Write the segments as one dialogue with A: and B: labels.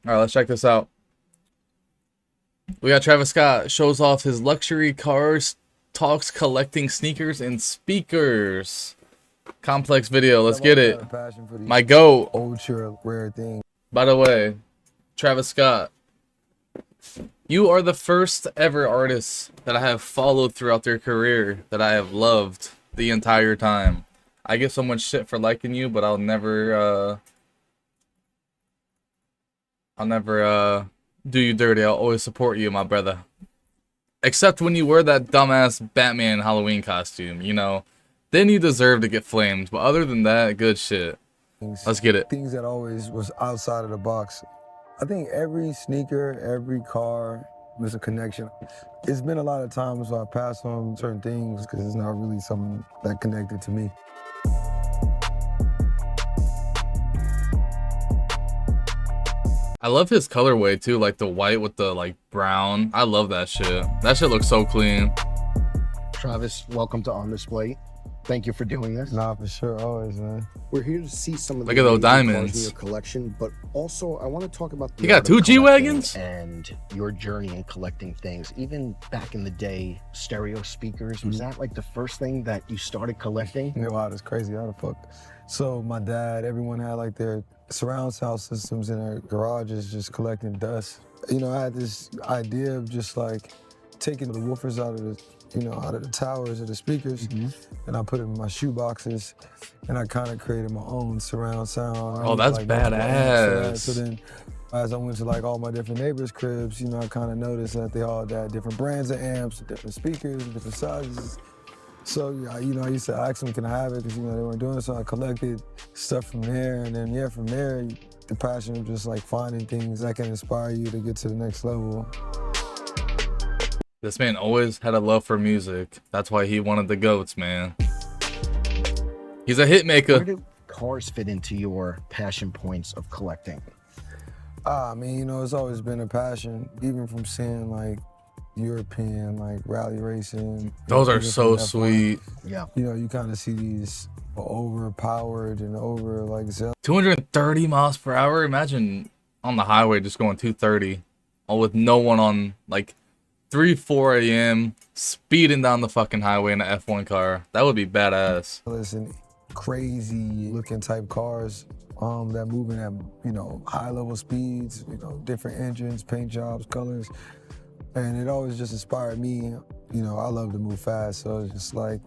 A: All right, let's check this out. We got Travis Scott shows off his luxury cars, talks collecting sneakers and speakers. Complex video. Let's get it. My GOAT.
B: Ultra rare thing.
A: By the way, Travis Scott, you are the first ever artist that I have followed throughout their career that I have loved the entire time. I get so much shit for liking you, but I'll never do you dirty. I'll always support you, my brother. Except when you wear that dumbass Batman Halloween costume, you know. Then you deserve to get flamed. But other than that, good shit. Let's get it.
B: Things that always was outside of the box. I think every sneaker, every car was a connection. It's been a lot of times where I pass on certain things because it's not really something that connected to me.
A: I love his colorway too, like the white with the like brown. I love that shit. That shit looks so clean.
C: Travis, welcome to On Display. Thank you for doing this.
B: Nah, for sure, always, man.
C: We're here to see some of
A: Look at those diamonds
C: in your collection, but also I want to talk about the
A: you got 2 G-Wagons
C: and your journey in collecting things. Even back in the day, stereo speakers, was that like the first thing that you started collecting?
B: Yeah, wow, that's crazy. How the fuck? So my dad, everyone had like their surround sound systems in their garages just collecting dust. You know, I had this idea of just like taking the woofers out of the, you know, out of the towers of the speakers, and I put it in my shoe boxes, and I kind of created my own surround sound.
A: Oh, that's
B: like,
A: badass.
B: So then, as I went to like all my different neighbors' cribs, you know, I kind of noticed that they all had different brands of amps, different speakers, different sizes. So, you know, I used to ask them, can I have it? Because, you know, they weren't doing it. So I collected stuff from there. And then, yeah, from there, the passion of just like finding things that can inspire you to get to the next level.
A: This man always had a love for music. That's why he wanted the GOATs, man. He's a hit maker.
C: Where do cars fit into your passion points of collecting?
B: I mean, you know, it's always been a passion, even from seeing like European, like rally racing.
A: Those are so sweet.
C: Yeah.
B: You know, you kind of see these overpowered and over like
A: 230 miles per hour. Imagine on the highway just going 230, all with no one on, like 3-4 a.m. speeding down the fucking highway in an F1 car. That would be badass.
B: Listen, crazy looking type cars that moving at, you know, high level speeds, you know, different engines, paint jobs, colors. And it always just inspired me. You know, I love to move fast, so it's just like,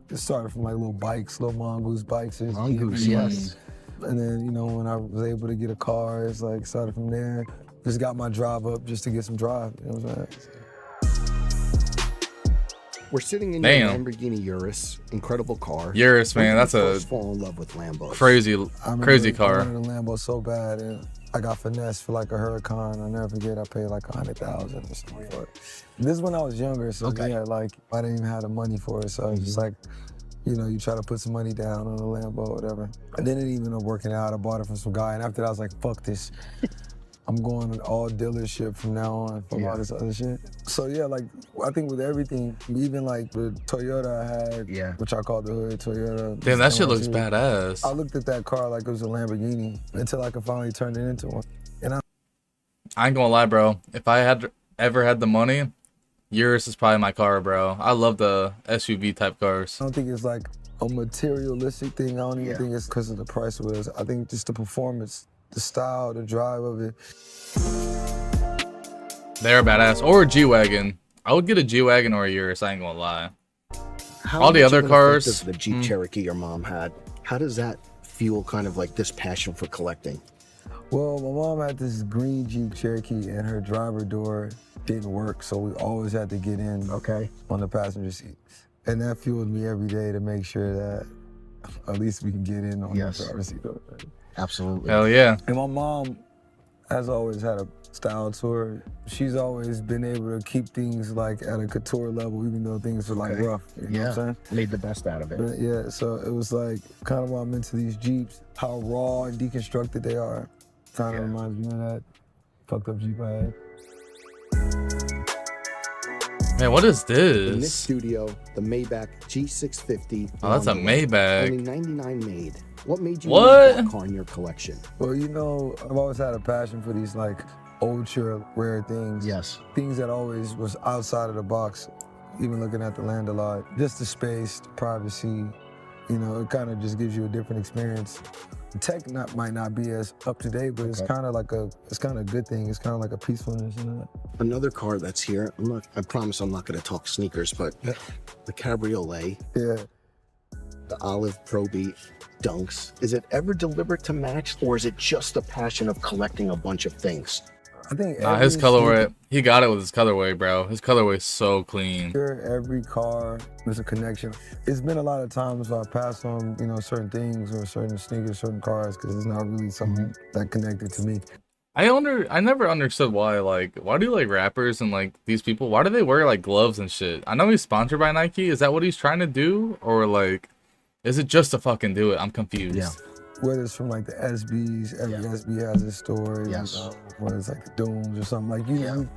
B: it started from like little bikes, little mongoose bikes.
C: Mongoose, yes.
B: And then, you know, when I was able to get a car, it's like, started from there. Just got my drive up just to get some drive, you know what I'm saying?
C: We're sitting in your Lamborghini Urus, incredible car.
A: Urus, man, that's a
C: fall in love with Lambos.
A: crazy car.
B: I wanted a Lambo so bad, and I got finessed for like a Huracan. I'll never forget, I paid like 100,000 or something for it. This is when I was younger, so yeah, like I didn't even have the money for it, so it's just like, you know, you try to put some money down on a Lambo or whatever. And then it ended up working out. I bought it from some guy, and after that I was like, fuck this. I'm going to all dealership from now on for all this other shit. So yeah, like I think with everything, even like the Toyota I had, which I called the hood Toyota.
A: Damn, that shit looks badass.
B: I looked at that car like it was a Lamborghini until I could finally turn it into one. And
A: I ain't gonna lie, bro. If I had ever had the money, Urus is probably my car, bro. I love the SUV type cars.
B: I don't think it's like a materialistic thing. I don't even think it's because of the price of it. I think just the performance, the style, the drive of it.
A: They're badass. Or a G-Wagon. I would get a G-Wagon or a Urus, I ain't gonna lie. All the other cars.
C: The Jeep Cherokee your mom had, how does that fuel kind of like this passion for collecting?
B: Well, my mom had this green Jeep Cherokee and her driver door didn't work, so we always had to get in on the passenger seat. And that fueled me every day to make sure that at least we can get in on the driver seat.
C: Absolutely.
A: Hell yeah.
B: And my mom has always had a style to her. She's always been able to keep things like at a couture level, even though things are like rough. You know what I'm saying?
C: Made the best out of it.
B: But yeah, so it was like kind of why I'm into these Jeeps, how raw and deconstructed they are. Kind of reminds me of that fucked up Jeep I had.
A: Man, what is this?
C: In this studio, the Maybach G650.
A: Oh, that's a Maybach.
C: Only 99 made. What made you
A: What?
C: need that car in your collection?
B: Well, you know, I've always had a passion for these like ultra rare things.
C: Yes.
B: Things that always was outside of the box. Even looking at the land a lot. Just the space, the privacy, you know, it kind of just gives you a different experience. The tech might not be as up to date, but it's kind of like a good thing. It's kind of like a peacefulness, you know.
C: Another car that's here. I promise I'm not going to talk sneakers, but the Cabriolet,
B: Yeah.
C: the Olive Pro Beat Dunks. Is it ever delivered to match, or is it just a passion of collecting a bunch of things?
B: I think
A: Nah, his colorway, he got it with his colorway, bro. His colorway is so clean.
B: Every car, there's a connection. It's been a lot of times where I pass on, you know, certain things or certain sneakers, certain cars, because it's not really something that connected to me.
A: I never understood why do like rappers and like these people, why do they wear like gloves and shit? I know he's sponsored by Nike. Is that what he's trying to do? Or like, is it just to fucking do it? I'm confused.
B: Yeah. Whether it's from like the SBs, every SB has its story.
C: Yes.
B: You know, whether it's like the Dooms or something. Like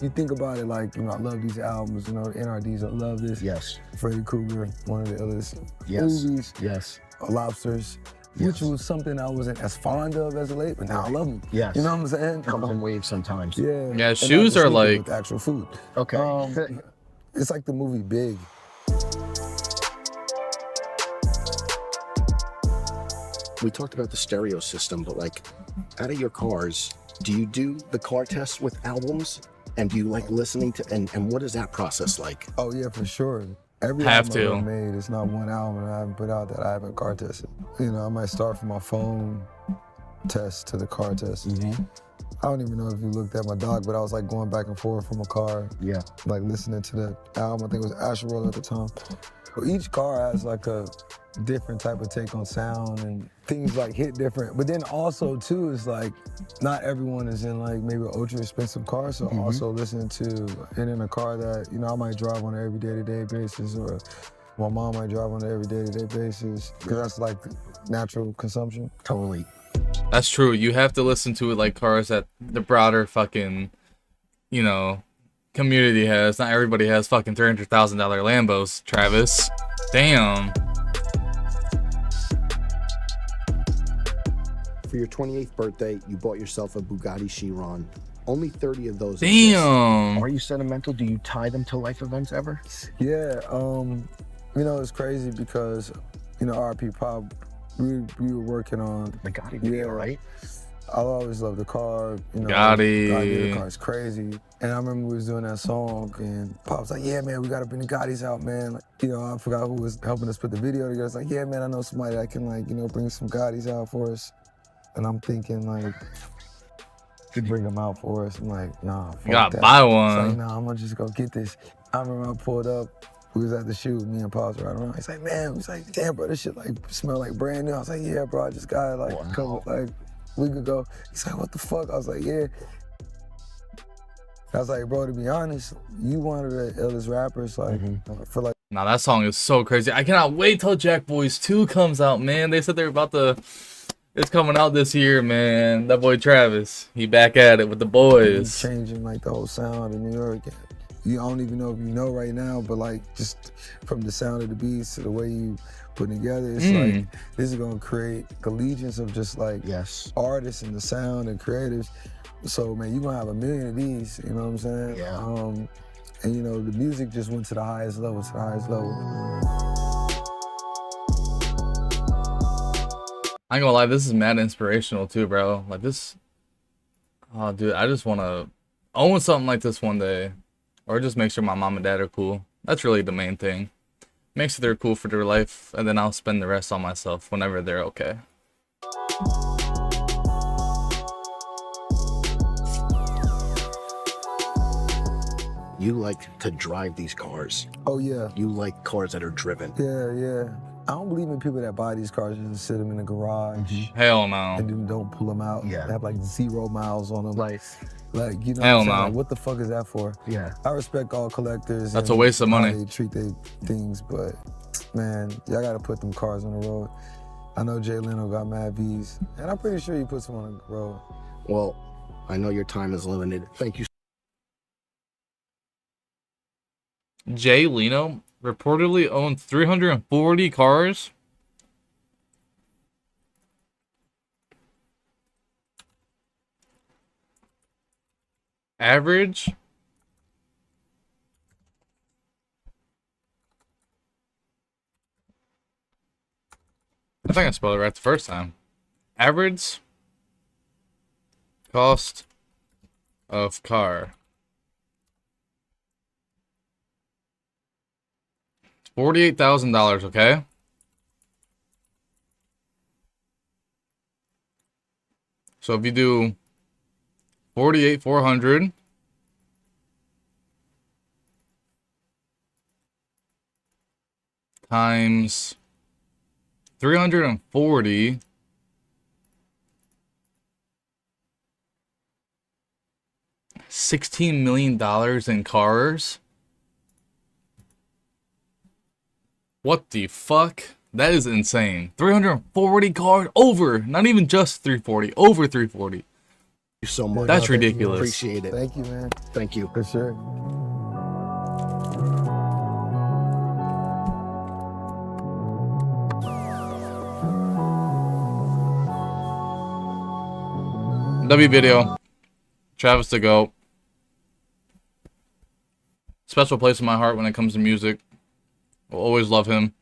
B: you think about it like, you know, I love these albums, you know, the NRDs, I love this.
C: Yes.
B: Freddy Krueger, one of the illest
C: Yes.
B: movies.
C: Yes.
B: Lobsters. Which was something I wasn't as fond of as of late, but now I love them.
C: Yes.
B: You know what I'm saying?
C: Comes in waves sometimes.
B: Yeah.
A: Yeah,
B: And
A: shoes
B: not
A: are
B: just
A: like
B: with actual food.
C: Okay.
B: It's like the movie Big.
C: We talked about the stereo system, but like, out of your cars, do you do the car tests with albums? And do you like listening to, and what is that process like?
B: Oh yeah, for sure. Every
A: Have
B: album I've
A: to.
B: ever made, it's not one album that I haven't put out that I haven't car tested. You know, I might start from my phone test to the car test. I don't even know if you looked at my dog, but I was like going back and forth from a car,
C: Yeah.
B: like listening to the album. I think it was Asheroll at the time. But each car has like a different type of take on sound and things like hit different. But then also too is like not everyone is in like maybe an ultra expensive car. So also listening to and in a car that, you know, I might drive on an every day-to-day basis or my mom might drive on an every day-to-day basis. Because that's like natural consumption.
C: Totally.
A: That's true. You have to listen to it like cars that the broader fucking, you know, community has. Not everybody has fucking $300,000 Lambos, Travis. Damn.
C: For your 28th birthday, you bought yourself a Bugatti Chiron. Only 30 of those exist.
A: Damn.
C: Are you sentimental? Do you tie them to life events ever?
B: Yeah, you know, it's crazy because, you know, RP Pop, we were working on
C: The Gotti video, right?
B: I always loved the car, you know.
A: Gotti.
B: The car is crazy. And I remember we was doing that song and Pop was like, yeah, man, we gotta bring the Gottis out, man. Like, you know, I forgot who was helping us put the video together. It's like, yeah, man, I know somebody that can like, you know, bring some Gottis out for us. And I'm thinking like, to bring them out for us. I'm like, nah, fuck
A: You gotta
B: that.
A: buy
B: It's
A: one.
B: like, nah, I'm gonna just go get this. I remember I pulled up, we was at the shoot, me and Pops right around. He's like, man, he's like, damn, bro, this shit like smell like brand new. I was like, yeah, bro, I just got it like a couple, like a week ago. He's like, what the fuck? I was like, yeah. I was like, bro, to be honest, you one of the illest rappers, like, for like.
A: Now that song is so crazy. I cannot wait till Jack Boys 2 comes out, man. They said they're about to. It's coming out this year, man. That boy Travis, he back at it with the boys.
B: Changing like the whole sound of New York. I don't even know if you know right now, but like just from the sound of the beats to the way you put it together, it's like this is gonna create allegiance of just like artists and the sound and creatives. So man, you're gonna have a million of these, you know what I'm saying?
C: Yeah.
B: And you know, the music just went to the highest level,
A: I ain't gonna lie, this is mad inspirational too, bro. Like this, oh dude, I just wanna own something like this one day. Or just make sure my mom and dad are cool. That's really the main thing. Make sure they're cool for their life, and then I'll spend the rest on myself whenever they're okay.
C: You like to drive these cars.
B: Oh yeah.
C: You like cars that are driven.
B: Yeah. I don't believe in people that buy these cars just to sit them in the garage.
A: Hell no.
B: And then don't pull them out.
C: Yeah.
B: They have like 0 miles on them. Like you know,
A: Hell
B: what I'm saying?
A: no.
B: Like, what the fuck is that for?
C: Yeah.
B: I respect all collectors.
A: That's
B: and
A: a waste of
B: how
A: money.
B: They treat their things, but man, y'all gotta put them cars on the road. I know Jay Leno got mad V's, and I'm pretty sure he puts them on the road.
C: Well, I know your time is limited. Thank you.
A: Jay Leno reportedly owned 340 cars. Average. I think I spelled it right the first time. Average cost of car. $48,000, okay? So if you do 48,400 times 340, $16 million in cars. What the fuck? That is insane. 340 cars over. Not even just 340. Over 340.
C: Thank you so much.
A: That's
B: Thank you, man.
A: ridiculous.
C: Appreciate it.
B: Thank you, man.
C: Thank you.
B: For sure.
A: W video. Travis the GOAT. Special place in my heart when it comes to music. Will always love him.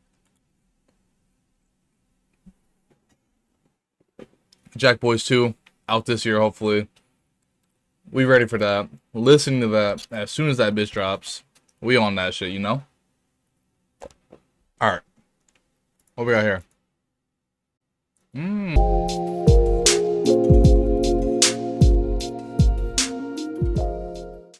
A: Jack Boys 2 out this year, hopefully. We ready for that. Listening to that as soon as that bitch drops. We on that shit, you know? Alright. What we got here?